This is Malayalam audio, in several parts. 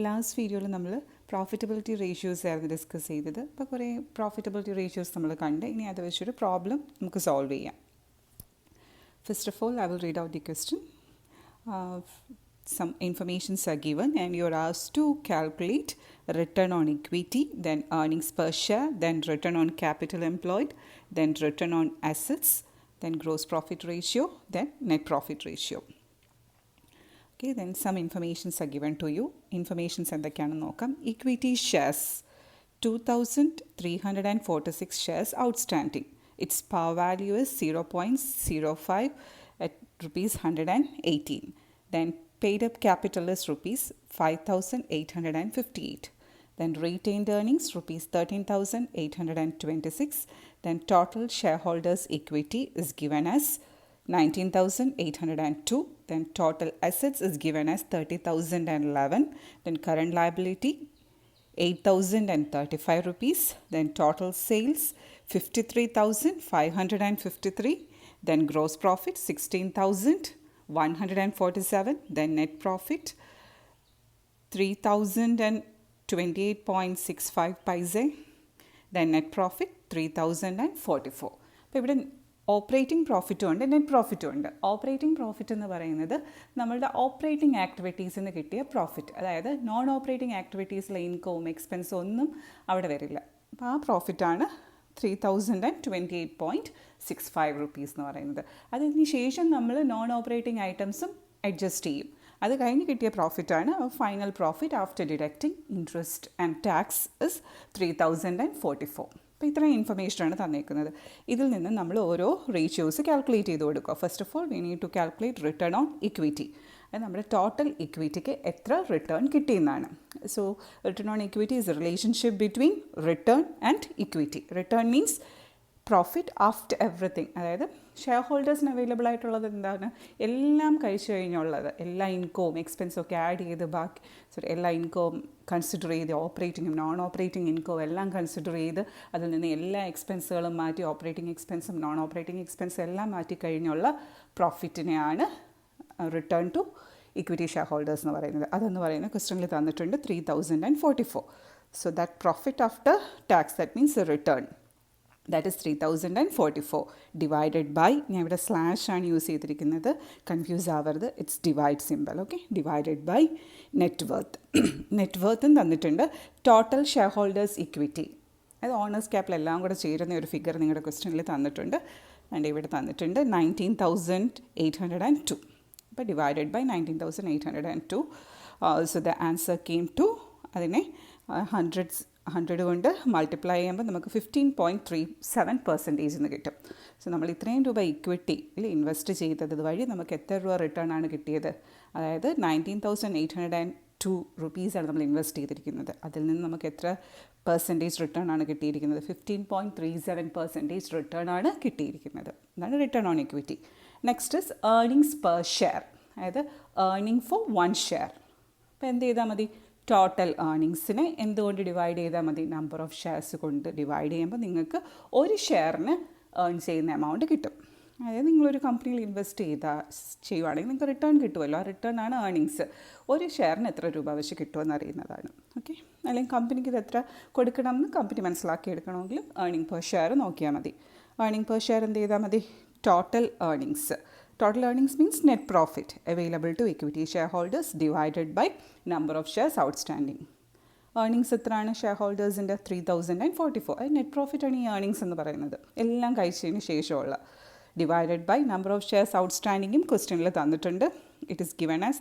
ലാസ്റ്റ് വീഡിയോയിൽ നമ്മൾ പ്രോഫിറ്റബിലിറ്റി റേഷ്യോസ് ആയിരുന്നു ഡിസ്കസ് ചെയ്തത്. അപ്പോൾ കുറേ പ്രോഫിറ്റബിലിറ്റി റേഷ്യോസ് നമ്മൾ കണ്ട്. ഇനി അത് വെച്ചൊരു പ്രോബ്ലം നമുക്ക് സോൾവ് ചെയ്യാം. First of all, I will read out the question. Some informations are given and you are asked to calculate return on equity, then earnings per share, then return on capital employed, then return on assets, then gross profit ratio, then net profit ratio. Okay, then some informations are given to you. Informations എന്തൊക്കെയാണെന്ന് നോക്കാം. Equity shares 2,346 shares outstanding. Its par value is 0.05 at rupees 118. Then paid up capital is rupees 5,858. Then retained earnings rupees 13,826. Then total shareholders equity is given as 19,802. Then total assets is given as 30,011. Then current liability 8,035 rupees. Then total sales 53,553. Then gross profit 16,147. Then net profit 3,028.65 paise. Then net profit 3,044. അപ്പോൾ ഇവിടെ ഓപ്പറേറ്റിംഗ് പ്രോഫിറ്റും ഉണ്ട്, നെറ്റ് പ്രോഫിറ്റും ഉണ്ട്. ഓപ്പറേറ്റിംഗ് പ്രോഫിറ്റ് എന്ന് പറയുന്നത് നമ്മളുടെ ഓപ്പറേറ്റിംഗ് ആക്ടിവിറ്റീസിൽ നിന്ന് കിട്ടിയ പ്രോഫിറ്റ്, അതായത് നോൺ ഓപ്പറേറ്റിംഗ് ആക്ടിവിറ്റീസിലെ ഇൻകവും എക്സ്പെൻസും ഒന്നും അവിടെ വരില്ല. അപ്പോൾ ആ പ്രോഫിറ്റാണ് 3,028.65 rupees എന്ന് പറയുന്നത്. അതിന് ശേഷം നമ്മൾ നോൺ ഓപ്പറേറ്റിംഗ് ഐറ്റംസും അഡ്ജസ്റ്റ് ചെയ്യും. അത് കഴിഞ്ഞ് കിട്ടിയ പ്രോഫിറ്റാണ് final profit after deducting interest and tax is 3,044. അപ്പോൾ ഇത്രയും ഇൻഫർമേഷനാണ് തന്നേക്കുന്നത്. ഇതിൽ നിന്ന് നമ്മൾ ഓരോ റേഷ്യോസ് കാൽക്കുലേറ്റ് ചെയ്ത് കൊടുക്കുക. First of all we need to calculate return on equity. അത് നമ്മുടെ ടോട്ടൽ ഇക്വിറ്റിക്ക് എത്ര റിട്ടേൺ കിട്ടിയെന്നാണ്. So return on equity is a relationship between return and equity. Return means profit after everything, അതായത് ഷെയർ ഹോൾഡേഴ്സിന് അവൈലബിൾ ആയിട്ടുള്ളത് എന്താണ്, എല്ലാം കഴിച്ചു കഴിഞ്ഞുള്ളത്, എല്ലാ ഇൻകവും എക്സ്പെൻസും ഒക്കെ ആഡ് ചെയ്ത് ബാക്കി എല്ലാ ഇൻകവും കൺസിഡർ ചെയ്ത് ഓപ്പറേറ്റിങ്ങും നോൺ ഓപ്പറേറ്റിംഗ് ഇൻകവും എല്ലാം കൺസിഡർ ചെയ്ത് അതിൽ നിന്ന് എല്ലാ എക്സ്പെൻസുകളും മാറ്റി ഓപ്പറേറ്റിംഗ് എക്സ്പെൻസും നോൺ ഓപ്പറേറ്റിംഗ് എക്സ്പെൻസും എല്ലാം മാറ്റി കഴിഞ്ഞുള്ള പ്രോഫിറ്റിനെയാണ് return to equity share holders എന്ന് പറയുന്നത്. അതെന്ന് പറയുന്നത് ക്വസ്റ്റനിൽ തന്നിട്ടുണ്ട് 3,044. So that profit after tax, that means return, that is 3,044 divided by, ഞാൻ ഇവിടെ സ്ലാഷ് ആണ് യൂസ് ചെയ്തിരിക്കുന്നത്, കൺഫ്യൂസ് ആവരുത്, it's divide simple. Okay, divided by net worth. Net വർത്തും തന്നിട്ടുണ്ട്. ടോട്ടൽ ഷെയർ ഹോൾഡേഴ്സ് ഇക്വിറ്റി, അത് ഓണേഴ്സ് ക്യാപിറ്റൽ എല്ലാം കൂടെ ചേരുന്ന ഒരു ഫിഗർ നിങ്ങളുടെ ക്വസ്റ്റനിൽ തന്നിട്ടുണ്ട്. ആൻഡ് ഇവിടെ തന്നിട്ടുണ്ട് 19,802. അപ്പോൾ divided by 19,802. So the answer came two, അതിനെ 100 കൊണ്ട് മൾട്ടിപ്ലൈ ചെയ്യുമ്പോൾ നമുക്ക് 15.37% എന്ന് കിട്ടും. സോ നമ്മൾ ഇത്രയും രൂപ ഇക്വിറ്റിയിൽ ഇൻവെസ്റ്റ് ചെയ്തത് വഴി നമുക്ക് എത്ര രൂപ റിട്ടേൺ ആണ് കിട്ടിയത്, അതായത് 19,802 rupees നമ്മൾ ഇൻവെസ്റ്റ് ചെയ്തിരിക്കുന്നത്. അതിൽ നിന്ന് നമുക്ക് എത്ര പെർസെൻറ്റേജ് റിട്ടേൺ ആണ് കിട്ടിയിരിക്കുന്നത്, 15.37% റിട്ടേൺ ആണ് കിട്ടിയിരിക്കുന്നത്. അതാണ് return on equity. Next is earnings per share, അതായത് ഏർണിംഗ് ഫോർ 1 ഷെയർ. അപ്പോൾ എന്ത് ചെയ്താൽ മതി, ടോട്ടൽ ഏർണിങ്സിനെ എന്തുകൊണ്ട് ഡിവൈഡ് ചെയ്താൽ മതി, നമ്പർ ഓഫ് ഷെയർസ് കൊണ്ട് ഡിവൈഡ് ചെയ്യുമ്പോൾ നിങ്ങൾക്ക് ഒരു ഷെയറിന് ഏൺ ചെയ്യുന്ന എമൗണ്ട് കിട്ടും. അതായത് നിങ്ങളൊരു കമ്പനിയിൽ ഇൻവെസ്റ്റ് ചെയ്യുവാണെങ്കിൽ നിങ്ങൾക്ക് റിട്ടേൺ കിട്ടുമല്ലോ, ആ റിട്ടേൺ ആണ് ഏർണിങ്സ്. ഒരു ഷെയറിന് എത്ര രൂപ വെച്ച് കിട്ടുമെന്ന് അറിയുന്നതാണ്. ഓക്കെ, അല്ലെങ്കിൽ കമ്പനിക്ക് ഇത് എത്ര കൊടുക്കണം എന്ന് കമ്പനി മനസ്സിലാക്കി എടുക്കണമെങ്കിൽ ഏർണിംഗ് പെർ ഷെയർ നോക്കിയാൽ മതി. ഏർണിംഗ് പെർ ഷെയർ എന്ത് ചെയ്താൽ മതി, total earnings. Total earnings means net profit available to equity shareholders divided by number of shares outstanding. Earnings എത്രയാണ് ഷെയർ ഹോൾഡേഴ്സിൻ്റെ, 3,044. അത് നെറ്റ് പ്രോഫിറ്റ് ആണ് ഈ ഏർണിങ്സ് എന്ന് പറയുന്നത്, എല്ലാം കഴിച്ചതിന് ശേഷമുള്ള. Divided by number of shares ഔട്ട്സ്റ്റാൻഡിങ്ങും ക്വസ്റ്റ്യനിൽ തന്നിട്ടുണ്ട്. ഇറ്റ് ഈസ് ഗിവൺ ആസ്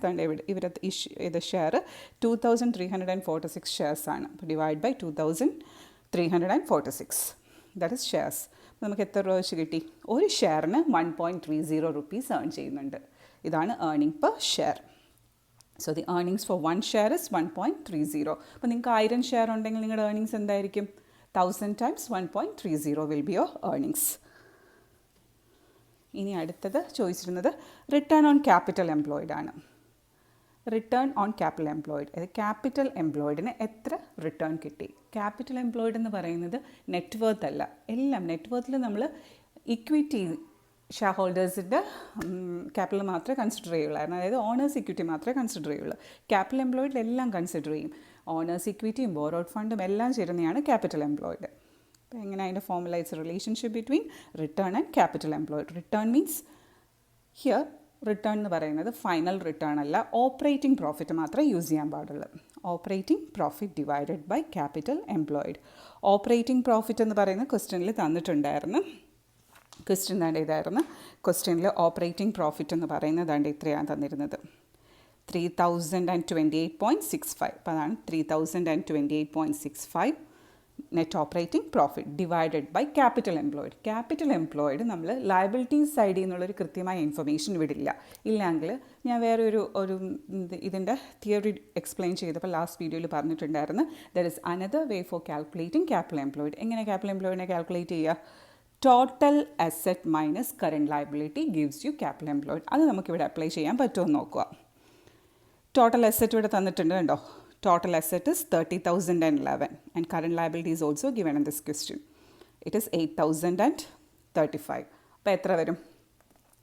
ഇവരുടെ ഷെയർ 2,346 ഷെയർസ് ആണ്. അപ്പോൾ divide by 2,346, that is shares. നമുക്ക് എത്ര രൂപ വെച്ച് കിട്ടി, ഒരു ഷെയറിന് 1.30 rupees ഏൺ ചെയ്യുന്നുണ്ട്. ഇതാണ് earning per share. So the earnings for 1 share is 1.30. അപ്പോൾ നിങ്ങൾക്ക് 1000 ഷെയർ ഉണ്ടെങ്കിൽ നിങ്ങളുടെ ഏർണിങ്സ് എന്തായിരിക്കും, 1000 times 1.30 will be your earnings. ഇനി അടുത്തത് ചോദിച്ചിരുന്നത് റിട്ടേൺ ഓൺ ക്യാപിറ്റൽ എംപ്ലോയിഡ് ആണ്. റിട്ടേൺ ഓൺ ക്യാപിറ്റൽ എംപ്ലോയിഡ്, അതായത് ക്യാപിറ്റൽ എംപ്ലോയിഡിന് എത്ര റിട്ടേൺ കിട്ടി. ക്യാപിറ്റൽ എംപ്ലോയിഡ് എന്ന് പറയുന്നത് നെറ്റ് വർത്ത് അല്ല, എല്ലാം നെറ്റ് വർത്തിൽ നമ്മൾ ഇക്വിറ്റി ഷെയർ ഹോൾഡേഴ്സിൻ്റെ ക്യാപിറ്റൽ മാത്രമേ കൺസിഡർ ചെയ്യുള്ളായിരുന്നു. അതായത് ഓണേഴ്സ് ഇക്വിറ്റി മാത്രമേ കൺസിഡർ ചെയ്യുള്ളൂ. ക്യാപിറ്റൽ എംപ്ലോയിഡ് എല്ലാം കൺസിഡർ ചെയ്യും. ഓണേഴ്സ് ഇക്വിറ്റിയും ബോറോഡ് ഫണ്ടും എല്ലാം ചേരുന്നതാണ് ക്യാപിറ്റൽ എംപ്ലോയിഡ്. അപ്പോൾ എങ്ങനെ അതിൻ്റെ formula it's relationship between return and capital employed. Return means here return എന്ന് പറയുന്നത് ഫൈനൽ റിട്ടേൺ അല്ല, ഓപ്പറേറ്റിംഗ് പ്രോഫിറ്റ് മാത്രമേ യൂസ് ചെയ്യാൻ പാടുള്ളൂ. Operating profit divided by capital employed. Operating profit എന്ന് പറയുന്ന ക്വസ്റ്റ്യനിൽ തന്നിട്ടുണ്ടായിരുന്നു. ക്വസ്റ്റ്യൻ ദാണ്ട് ഇതായിരുന്നു. ക്വസ്റ്റ്യനിൽ ഓപ്പറേറ്റിംഗ് പ്രോഫിറ്റ് എന്ന് പറയുന്നത് ദാണ്ട് ഇത്രയാണ് തന്നിരുന്നത്, 3028.65. അപ്പോൾ അതാണ് 3028.65 net operating profit divided by capital employed. Capital employed നമ്മൾ ലയബിലിറ്റീസ് സൈഡിൽ നിന്നുള്ളൊരു കൃത്യമായ ഇൻഫർമേഷൻ വിടില്ല. ഇല്ലെങ്കിൽ ഞാൻ വേറെ ഒരു ഇതിൻ്റെ തിയറി എക്സ്പ്ലെയിൻ ചെയ്തപ്പോൾ ലാസ്റ്റ് വീഡിയോയിൽ പറഞ്ഞിട്ടുണ്ടായിരുന്നു, there is another way for calculating capital employed. എങ്ങനെ ക്യാപിറ്റൽ എംപ്ലോയിഡിനെ കാൽക്കുലേറ്റ് ചെയ്യുക? Total asset minus current liability gives you capital employed. അത് നമുക്കിവിടെ അപ്ലൈ ചെയ്യാൻ പറ്റുമോ നോക്കുക. ടോട്ടൽ അസറ്റ് ഇവിടെ തന്നിട്ടുണ്ട് കണ്ടോ. Total asset is 30,011 and current liability is also given in this question. It is 8,035. അപ്പോൾ എത്ര വരും?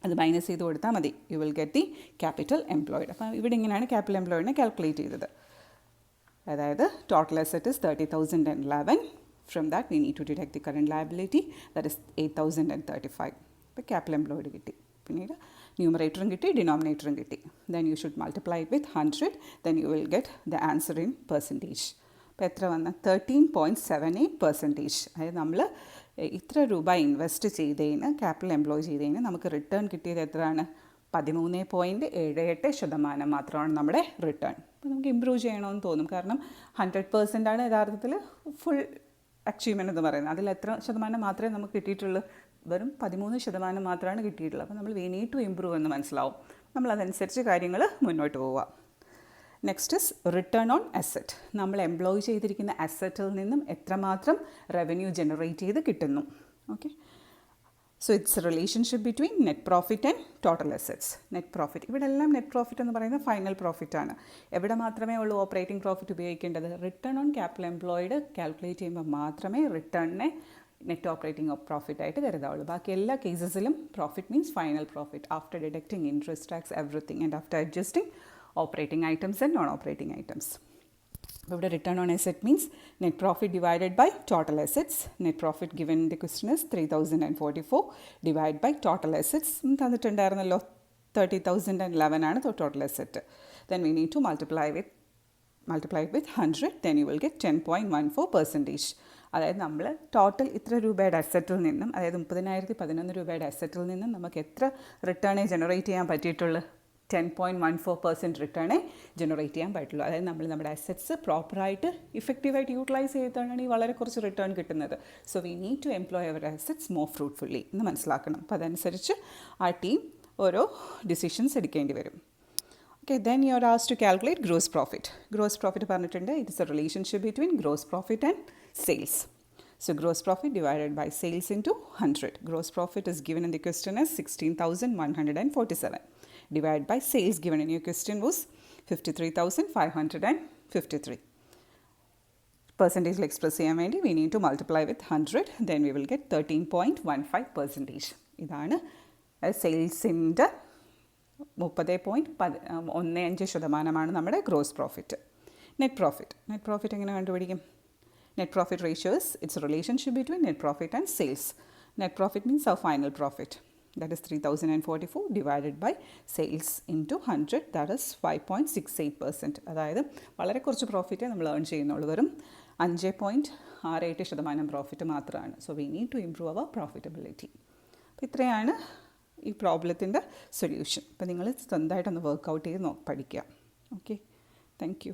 അത് മൈനസ് ചെയ്ത് കൊടുത്താൽ മതി. You will get the capital employed. അപ്പോൾ ഇവിടെ ഇങ്ങനെയാണ് ക്യാപിറ്റൽ എംപ്ലോയിഡിനെ കാൽക്കുലേറ്റ് ചെയ്തത്. അതായത് total asset is 30,011. From that we need to deduct the current liability, that is 8,035. അപ്പോൾ ക്യാപിറ്റൽ എംപ്ലോയിഡ് കിട്ടി. പിന്നീട് ന്യൂമറേറ്ററും കിട്ടി, ഡിനോമിനേറ്ററും കിട്ടി. Then you should multiply with 100. Then you will get the answer in percentage. അപ്പോൾ എത്ര വന്ന? 13.78%. അതായത് നമ്മൾ ഇത്ര രൂപ ഇൻവെസ്റ്റ് ചെയ്തതിന്, ക്യാപിറ്റൽ എംപ്ലോയ് ചെയ്തതിന് നമുക്ക് റിട്ടേൺ കിട്ടിയത് എത്രയാണ്? 13.78% മാത്രമാണ് നമ്മുടെ റിട്ടേൺ. അപ്പോൾ നമുക്ക് ഇമ്പ്രൂവ് ചെയ്യണമെന്ന് തോന്നും. കാരണം 100% ആണ് യഥാർത്ഥത്തിൽ ഫുൾ അച്ചീവ്മെൻ്റ് എന്ന് പറയുന്നത്. അതിൽ എത്ര ശതമാനം മാത്രമേ നമുക്ക് കിട്ടിയിട്ടുള്ളൂ? വെറും 13% മാത്രമാണ് കിട്ടിയിട്ടുള്ളത്. അപ്പോൾ നമ്മൾ വി നീഡ് ടു ഇമ്പ്രൂവ് എന്ന് മനസ്സിലാവും. നമ്മളതനുസരിച്ച് കാര്യങ്ങൾ മുന്നോട്ട് പോവുക. Next is return on asset. നമ്മൾ എംപ്ലോയ് ചെയ്തിരിക്കുന്ന അസറ്റിൽ നിന്നും എത്രമാത്രം റവന്യൂ ജനറേറ്റ് ചെയ്ത് കിട്ടുന്നു. Okay, so it's relationship between net profit and total assets. Net profit, ഇവിടെ എല്ലാം നെറ്റ് പ്രോഫിറ്റ് എന്ന് പറയുന്നത് ഫൈനൽ പ്രോഫിറ്റ് ആണ്. എവിടെ മാത്രമേ ഉള്ളൂ ഓപ്പറേറ്റിംഗ് പ്രോഫിറ്റ് ഉപയോഗിക്കേണ്ടത്? Return on capital employed calculate ചെയ്യുമ്പോൾ മാത്രമേ റിട്ടേണിനെ നെറ്റ് ഓപ്പറേറ്റിംഗ് പ്രോഫിറ്റ് ആയിട്ട് കരുതാവുള്ളൂ. ബാക്കി എല്ലാ കേസസിലും profit means final profit after deducting interest, tax, everything and after adjusting operating items and non operating items. അപ്പോൾ ഇവിടെ return on asset means net profit divided by total assets. Net profit given in the question is 3044 divide by total assets തന്നിട്ടുണ്ടായിരുന്നല്ലോ. 30,011 ആണ് total asset. Then we need to multiply with 100. Then you will get 10.14%. അതായത് നമ്മൾ ടോട്ടൽ ഇത്ര രൂപയുടെ അസറ്റിൽ നിന്നും, അതായത് 30,011 രൂപയുടെ അസറ്റിൽ നിന്നും നമുക്ക് എത്ര റിട്ടേണേ ജനറേറ്റ് ചെയ്യാൻ പറ്റിയിട്ടുള്ളൂ? 10.14% റിട്ടേണേ ജനറേറ്റ് ചെയ്യാൻ പറ്റുള്ളൂ. അതായത് നമ്മൾ നമ്മുടെ അസറ്റ്സ് പ്രോപ്പറായിട്ട് ഇഫക്റ്റീവായിട്ട് യൂട്ടിലൈസ് ചെയ്തിട്ടാണ് ഈ വളരെ കുറച്ച് റിട്ടേൺ കിട്ടുന്നത്. So we need to employ our assets more fruitfully എന്ന് മനസ്സിലാക്കണം. അപ്പോൾ അതനുസരിച്ച് ആ ടീം ഓരോ ഡിസിഷൻസ് എടുക്കേണ്ടി വരും. Okay, then you are asked to calculate gross profit. Gross profit പറഞ്ഞിട്ടുണ്ട്. It is a relationship between gross profit and sales. So gross profit divided by sales into 100. Gross profit is given in the question as 16,147. Divided by sales given in your question was 53,553. Percentage express ചെയ്യാൻ വേണ്ടി we need to multiply with 100. Then we will get 13.15%. ഇതാണ് സെയിൽസിൻ്റെ 30.15% നമ്മുടെ ഗ്രോസ് പ്രോഫിറ്റ്. നെറ്റ് പ്രോഫിറ്റ് എങ്ങനെ കണ്ടുപിടിക്കും? Net profit ratios it's relationship between net profit and sales. Net profit means our final profit, that is 3044 divided by sales into 100, that is 5.68%. അതായത് വളരെ കുറച്ച് പ്രോഫിറ്റേ നമ്മൾ ഏൺ ചെയ്യുന്നുള്ളൂ, വെറും 5.68% പ്രോഫിറ്റ് മാത്രമാണ്. So we need to improve our profitability. അപ്പോൾ ഇത്രയാണ് ഈ പ്രോബ്ലത്തിൻ്റെ സൊല്യൂഷൻ. അപ്പോൾ നിങ്ങൾ സ്വന്തമായിട്ടൊന്ന് വർക്കൗട്ട് ചെയ്ത് പഠിക്കുക. Okay, thank you.